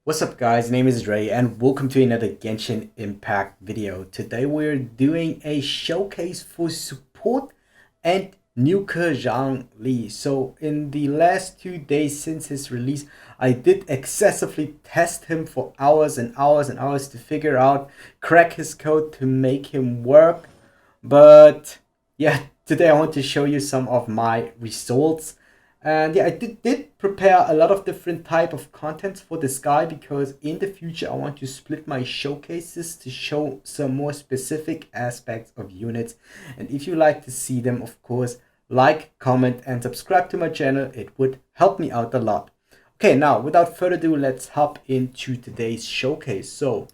What's up guys, name is Ray and welcome to another Genshin Impact video. Today we're doing a showcase for support and Nuke Zhongli. So in the last 2 days since his release, I did excessively test him for hours and hours and hours to figure out, crack his code to make him work. But yeah, today I want to show you some of my results. And yeah, I did prepare a lot of different type of contents for this guy because in the future I want to split my showcases to show some more specific aspects of units. And if you like to see them, of course, like, comment, and subscribe to my channel. It would help me out a lot. Okay, now without further ado, let's hop into today's showcase. So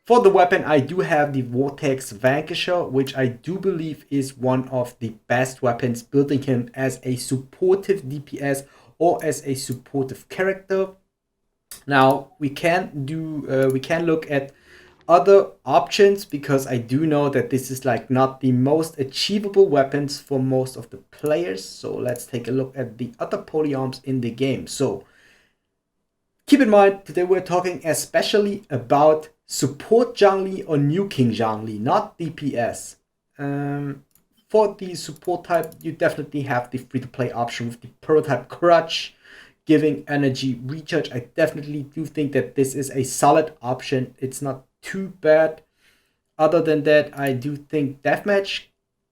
for the weapon, I do have the Vortex Vanquisher, which I do believe is one of the best weapons, building him as a supportive DPS or as a supportive character. Now we can look at other options because I do know that this is like not the most achievable weapons for most of the players. So let's take a look at the other polyarms in the game. So keep in mind, today we're talking especially about support Zhongli or nuking Zhongli, not DPS. For the support type, you definitely have the free-to-play option with the prototype crutch, giving energy recharge. I definitely do think that this is a solid option. It's not too bad. Other than that, I do think deathmatch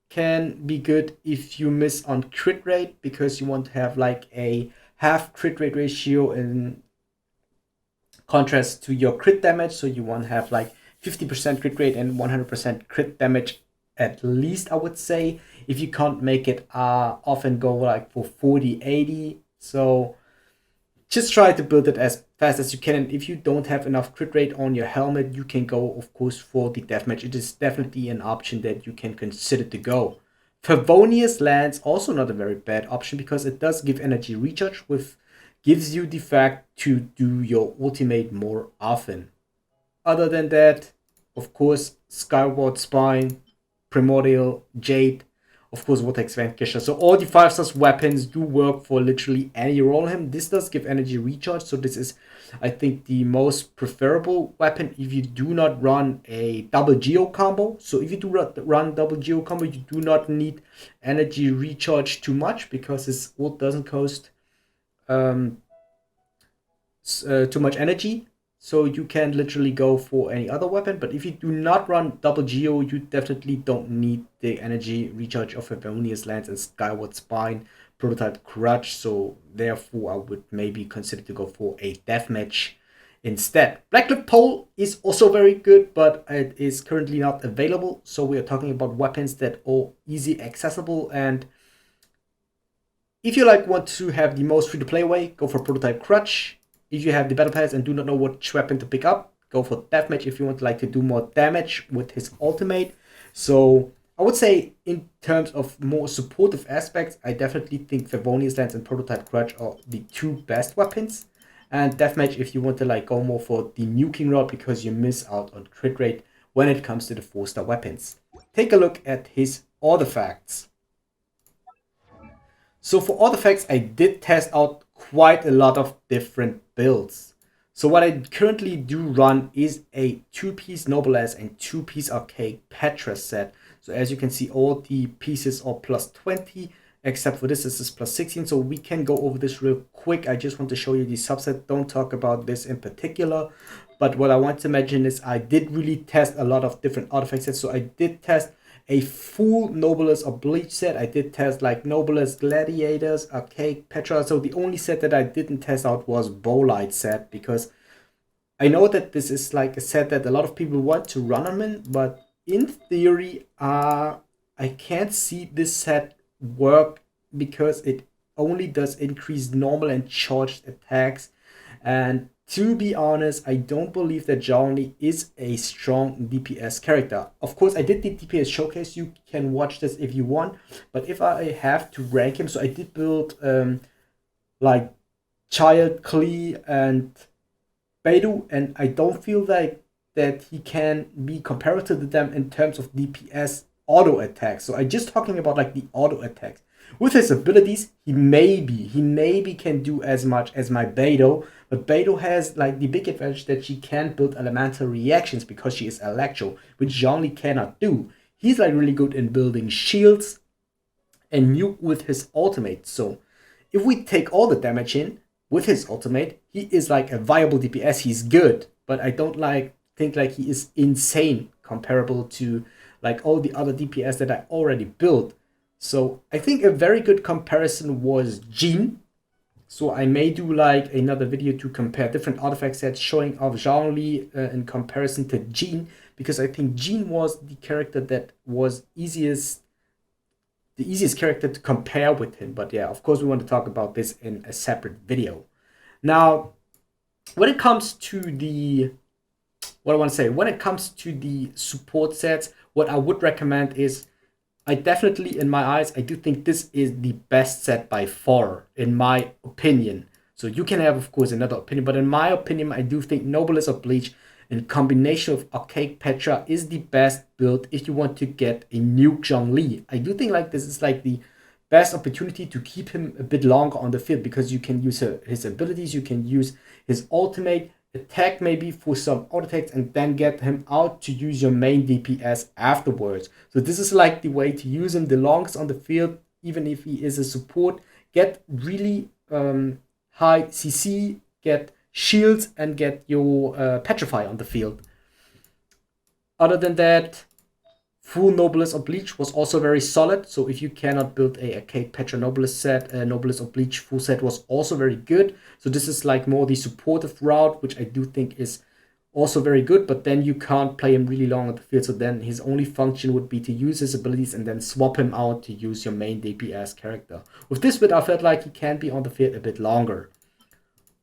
can be good if you miss on crit rate, because you want to have like a half crit rate ratio in contrast to your crit damage. So you want to have like 50% crit rate and 100% crit damage at least, I would say. If you can't make it, often go like for 40-80. So just try to build it as fast as you can. And if you don't have enough crit rate on your helmet, you can go, of course, for the deathmatch. It is definitely an option that you can consider to go. Favonius Lance, also not a very bad option because it does give energy recharge, with gives you the fact to do your ultimate more often. Other than that, of course, Skyward Spine, Primordial, Jade, of course, Vortex Vanquisher. So all the 5-star weapons do work for literally any role in him. This does give energy recharge, so this is, I think, the most preferable weapon if you do not run a double Geo combo. So if you do run double Geo combo, you do not need energy recharge too much because his ult doesn't cost too much energy, so you can literally go for any other weapon. But if you do not run double Geo, you definitely don't need the energy recharge of Favonius Lance and Skyward Spine prototype crutch. So therefore I would maybe consider to go for a deathmatch instead. Blackcliff Pole is also very good, but it is currently not available. So we are talking about weapons that are easy accessible, and if you want to have the most free-to-play way, go for Prototype Crutch. If you have the Battle Pass and do not know which weapon to pick up, go for Deathmatch if you want to do more damage with his ultimate. So I would say in terms of more supportive aspects, I definitely think Favonius Lance and Prototype Crutch are the two best weapons. And Deathmatch if you want to go more for the nuking route, because you miss out on crit rate when it comes to the 4-star weapons. Take a look at his artifacts. So for Artefacts, I did test out quite a lot of different builds. So what I currently do run is a 2-piece Noblesse and 2-piece Archaic Petra set. So as you can see, all the pieces are plus 20, except for this is plus 16. So we can go over this real quick. I just want to show you the subset. Don't talk about this in particular. But what I want to mention is I did really test a lot of different artifact sets. So I did test a full Noblesse or Bleach set. I did test Noblesse Gladiators, Archaic Petra. So the only set that I didn't test out was Bolide set, because I know that this is a set that a lot of people want to run them in, but in theory, I can't see this set work because it only does increase normal and charged attacks. And to be honest, I don't believe that Zhongli is a strong DPS character. Of course, I did the DPS showcase. You can watch this if you want. But if I have to rank him, so I did build Child, Klee, and Beidou, and I don't feel like that he can be comparative to them in terms of DPS auto attacks. So I'm just talking about the auto attacks. With his abilities, he maybe can do as much as my Beidou, But Beidou has like the big advantage that she can build elemental reactions because she is electro, which Zhongli cannot do. He's like really good in building shields and Nuke with his ultimate. So if we take all the damage in with his ultimate, he is like a viable DPS. He's good, but I don't think like he is insane comparable to like all the other DPS that I already built. So I think a very good comparison was Jean. So I may do like another video to compare different artifact sets showing off Zhongli in comparison to Jean, because I think Jean was the character that was the easiest character to compare with him. But yeah, of course we want to talk about this in a separate video. Now, when it comes to the when it comes to the support sets, what I would recommend is, I definitely, in my eyes, I do think this is the best set by far, in my opinion. So you can have, of course, another opinion, but in my opinion, I do think Noblesse of Bleach in combination with Archaic Petra is the best build if you want to get a Nuke Zhongli. I do think like this is like the best opportunity to keep him a bit longer on the field, because you can use his abilities, you can use his ultimate, attack maybe for some auto attacks, and then get him out to use your main DPS afterwards. So this is like the way to use him the longest on the field, even if he is a support. Get really high CC, get shields, and get your Petrify on the field. Other than that, full Noblesse of Bleach was also very solid. So if you cannot build a Archaic Petra Noblesse set, Noblesse of Bleach full set was also very good. So this is like more the supportive route, which I do think is also very good, but then you can't play him really long on the field. So then his only function would be to use his abilities and then swap him out to use your main DPS character. With this bit, I felt like he can be on the field a bit longer.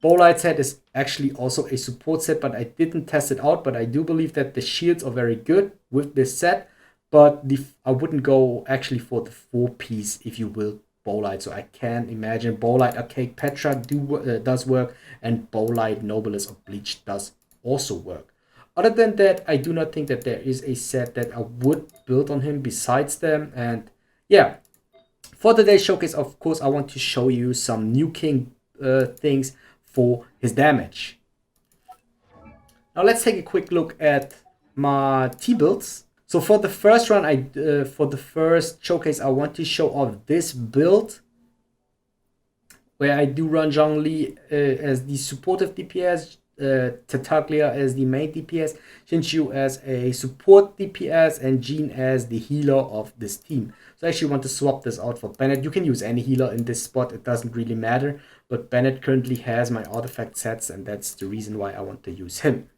Bowlight set is actually also a support set, but I didn't test it out. But I do believe that the shields are very good with this set. But I wouldn't go actually for the 4-piece, if you will, Bowlight. So I can imagine Bowlight Archaic Petra does work, and Bowlight Noblesse of Bleach does also work. Other than that, I do not think that there is a set that I would build on him besides them. And yeah, for today's showcase, of course, I want to show you some nuking things for his damage. Now let's take a quick look at my T-builds. So for the first run, for the first showcase, I want to show off this build, where I do run Zhongli as the supportive DPS, Tartaglia as the main DPS, Shinshu as a support DPS, and Jean as the healer of this team. So I actually want to swap this out for Bennett. You can use any healer in this spot, it doesn't really matter, but Bennett currently has my artifact sets, and that's the reason why I want to use him.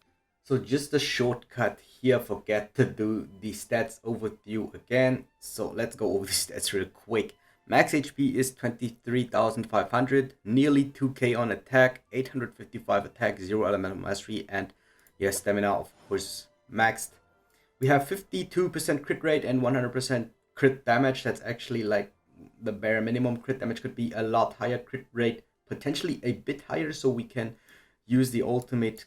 So just a shortcut here, forget to do the stats overview again. So let's go over the stats real quick. Max HP is 23,500, nearly 2k on attack, 855 attack, 0 elemental mastery, and yeah, stamina of course maxed. We have 52% crit rate and 100% crit damage. That's actually like the bare minimum. Crit damage could be a lot higher, crit rate potentially a bit higher, so we can use the ultimate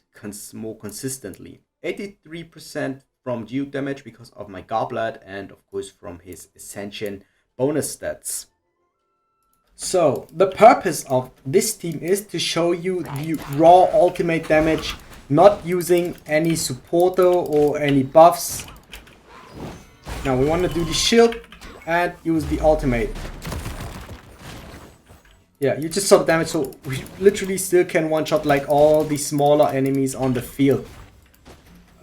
more consistently. 83% from Geo damage because of my Goblet, and of course from his Ascension bonus stats. So the purpose of this team is to show you the raw ultimate damage, not using any supporter or any buffs. Now we want to do the shield and use the ultimate. Yeah, you just saw the damage, so we literally still can one-shot like all the smaller enemies on the field.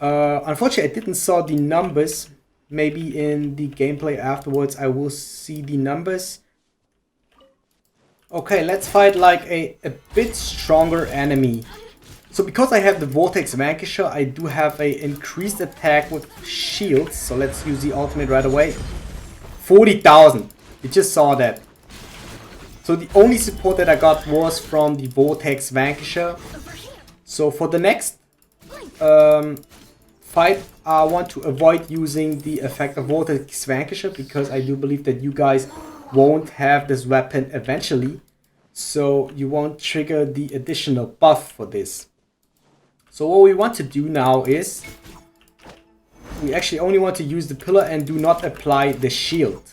Unfortunately, I didn't saw the numbers. Maybe in the gameplay afterwards I will see the numbers. Okay, let's fight like a bit stronger enemy. So because I have the Vortex Vanquisher, I do have a increased attack with shields. So let's use the ultimate right away. 40,000. You just saw that. So the only support that I got was from the Vortex Vanquisher. So for the next fight, I want to avoid using the effect of Vortex Vanquisher, because I do believe that you guys won't have this weapon eventually. So you won't trigger the additional buff for this. So what we want to do now is, we actually only want to use the pillar and do not apply the shield.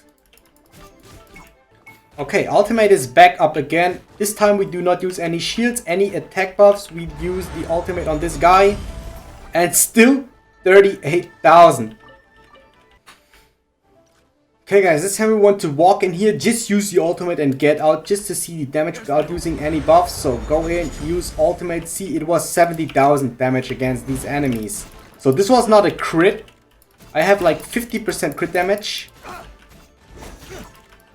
Okay, ultimate is back up again. This time we do not use any shields, any attack buffs. We use the ultimate on this guy. And still 38,000. Okay guys, this time we want to walk in here, just use the ultimate and get out just to see the damage without using any buffs. So go in, use ultimate, see it was 70,000 damage against these enemies. So this was not a crit. I have like 50% crit damage.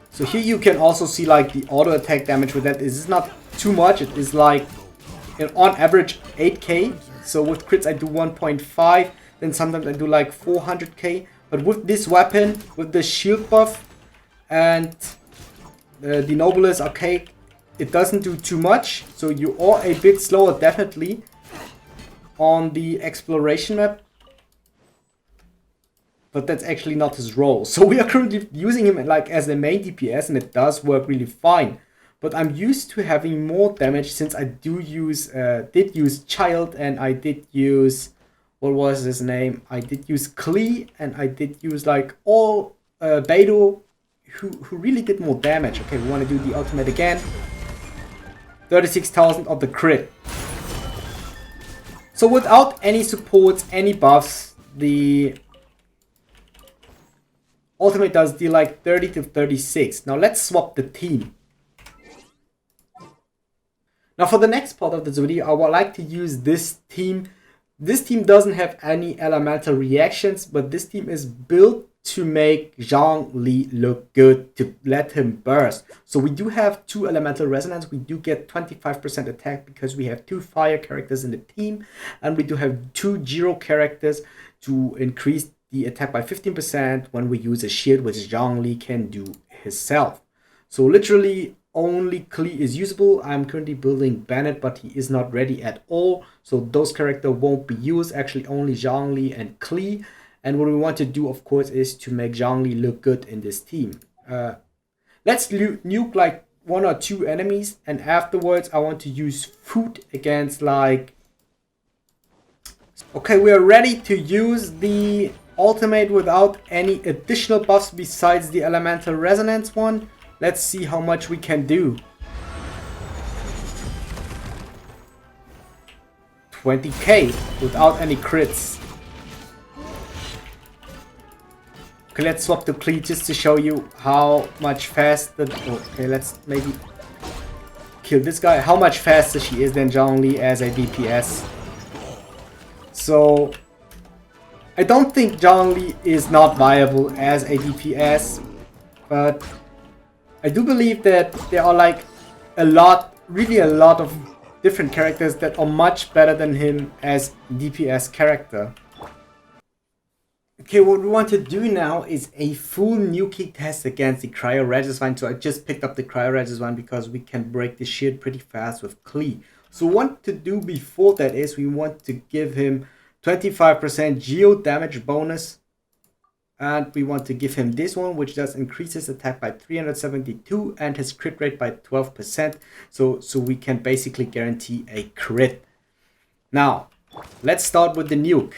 So here you can also see like the auto attack damage with that. This is not too much, it is like on average 8k. So with crits I do 1.5, then sometimes I do like 400k. But with this weapon, with the shield buff and the Nobilis Arcade, it doesn't do too much. So you are a bit slower definitely on the exploration map. But that's actually not his role. So we are currently using him like as a main DPS and it does work really fine. But I'm used to having more damage since I did use Child and I did use... what was his name? I did use Klee and I did use like all Beidou who really did more damage. Okay, we want to do the ultimate again. 36,000 of the crit. So without any supports, any buffs, the ultimate does deal like 30 to 36. Now let's swap the team. Now for the next part of this video, I would like to use this team. This team doesn't have any elemental reactions, but this team is built to make Zhongli look good, to let him burst. So we do have 2 elemental resonance, we do get 25% attack because we have 2 fire characters in the team, and we do have 2 Geo characters to increase the attack by 15% when we use a shield, which Zhongli can do himself. So literally only Klee is usable. I'm currently building Bennett, but he is not ready at all. So those characters won't be used. Actually, only Zhongli and Klee. And what we want to do, of course, is to make Zhongli look good in this team. Let's nuke like 1 or 2 enemies. And afterwards, I want to use food against like... Okay, we are ready to use the ultimate without any additional buffs besides the elemental resonance one. Let's see how much we can do. 20k without any crits. Okay, let's swap the Klee just to show you how much faster... Okay, let's maybe kill this guy. How much faster she is than Zhongli as a DPS. So I don't think Zhongli is not viable as a DPS, but I do believe that there are like really a lot of different characters that are much better than him as DPS character. Okay, what we want to do now is a full Nuke test against the Cryo Regisvine. So I just picked up the Cryo Regisvine because we can break the shield pretty fast with Klee. So what we want to do before that is we want to give him 25% Geo damage bonus. And we want to give him this one, which does increase his attack by 372 and his crit rate by 12%. So we can basically guarantee a crit. Now, let's start with the nuke.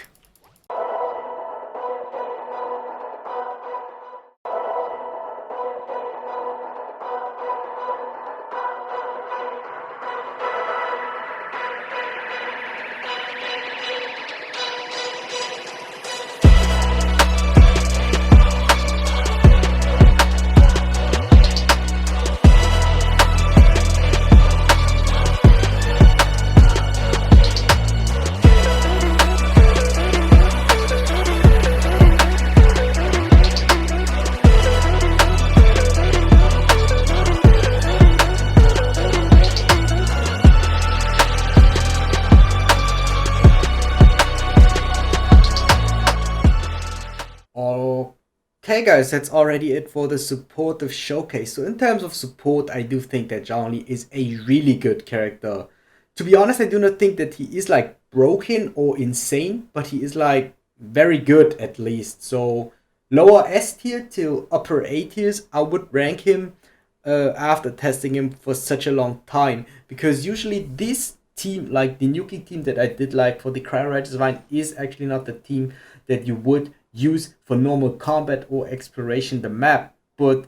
Okay guys, that's already it for the supportive showcase. So in terms of support, I do think that Zhongli is a really good character. To be honest, I do not think that he is like broken or insane, but he is like very good at least. So lower S tier to upper A tiers, I would rank him after testing him for such a long time. Because usually this team, like the Nuke team that I did like for the Cryo Regisvine, is actually not the team that you would use for normal combat or exploration the map. But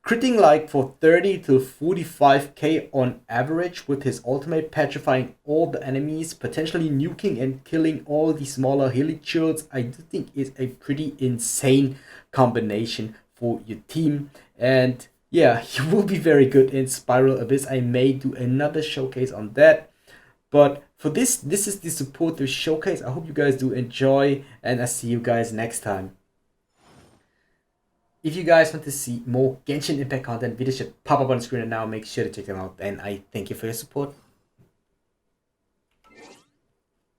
critting like for 30 to 45k on average with his ultimate, petrifying all the enemies, potentially nuking and killing all the smaller hilichurls. I do think is a pretty insane combination for your team. And yeah, he will be very good in Spiral Abyss. I may do another showcase on that. But for this is the supporter showcase. I hope you guys do enjoy, and I see you guys next time. If you guys want to see more Genshin Impact content, videos should pop up on the screen, and now make sure to check them out. And I thank you for your support.